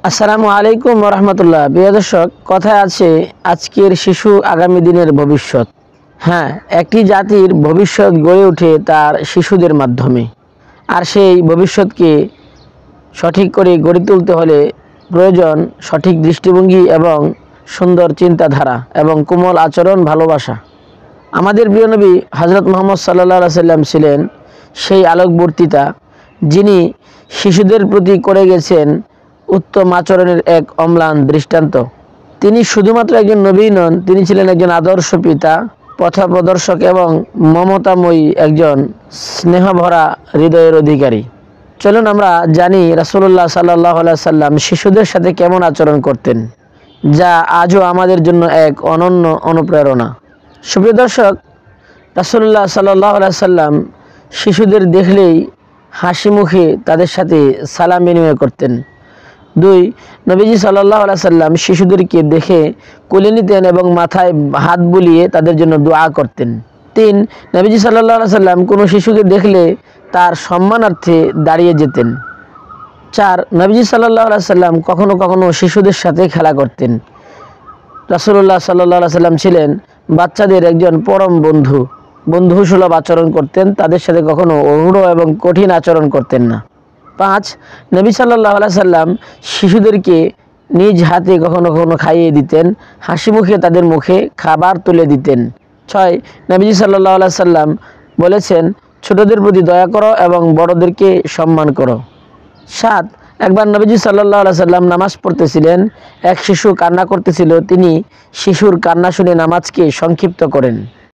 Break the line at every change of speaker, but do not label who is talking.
আসসালামু আলাইকুম রহমতুল্লাহ। প্রিয় দর্শক, কথায় আছে আজকের শিশু আগামী দিনের ভবিষ্যৎ। হ্যাঁ, একটি জাতির ভবিষ্যৎ গড়ে ওঠে তার শিশুদের মাধ্যমে। আর সেই ভবিষ্যৎকে সঠিক করে গড়ে তুলতে হলে প্রয়োজন সঠিক দৃষ্টিভঙ্গি এবং সুন্দর চিন্তাধারা এবং কোমল আচরণ, ভালোবাসা। আমাদের প্রিয় নবী হযরত মুহাম্মদ সাল্লাল্লাহু আলাইহি সাল্লাম ছিলেন সেই আলোকবর্তিতা, যিনি শিশুদের প্রতি করে গেছেন উত্তম আচরণের এক অম্লান দৃষ্টান্ত। তিনি শুধুমাত্র একজন নবী নন, তিনি ছিলেন একজন আদর্শ পিতা, পথপ্রদর্শক এবং মমতাময়ী একজন স্নেহভরা হৃদয়ের অধিকারী। চলুন আমরা জানি রাসূলুল্লাহ সাল্লাল্লাহু আলাইহি সাল্লাম শিশুদের সাথে কেমন আচরণ করতেন, যা আজও আমাদের জন্য এক অনন্য অনুপ্রেরণা। সুপ্রিয় দর্শক, রাসূলুল্লাহ সাল্লাল্লাহু আলাইহি সাল্লাম শিশুদের দেখলেই হাসি মুখে তাদের সাথে সালাম বিনিময় করতেন। 2. নবীজি সাল্লাল্লাহু আলাইহি সাল্লাম শিশুদেরকে দেখে কোলে নিতেন এবং মাথায় হাত বুলিয়ে তাদের জন্য দোয়া করতেন। 3. নবীজি সাল্লাল্লাহু আলাইহি সাল্লাম কোনো শিশুকে দেখলে তার সম্মানার্থে দাঁড়িয়ে যেতেন। 4. নবীজি সাল্লাল্লাহু আলাইহি সাল্লাম কখনো কখনো শিশুদের সাথে খেলা করতেন। রাসূলুল্লাহ সাল্লাল্লাহু আলাইহি সাল্লাম ছিলেন বাচ্চাদের একজন পরম বন্ধুসুলভ আচরণ করতেন, তাদের সাথে কখনো রূঢ় এবং কঠিন আচরণ করতেন না। 5. নবী সাল্লাল্লাহু আলাইহি সাল্লাম শিশুদেরকে নিজ হাতে কখনো কখনো খাইয়ে দিতেন, হাসি মুখে তাদের মুখে খাবার তুলে দিতেন। 6. নবীজি সাল্লাল্লাহু আলাইহি সাল্লাম বলেছেন, ছোটদের প্রতি দয়া করো এবং বড়দেরকে সম্মান করো। 7. একবার নবীজি সাল্লাল্লাহু আলাইহি সাল্লাম নামাজ পড়তেছিলেন, এক শিশু কান্না করতেছিল। তিনি শিশুর কান্না শুনে নামাজকে সংক্ষিপ্ত করেন।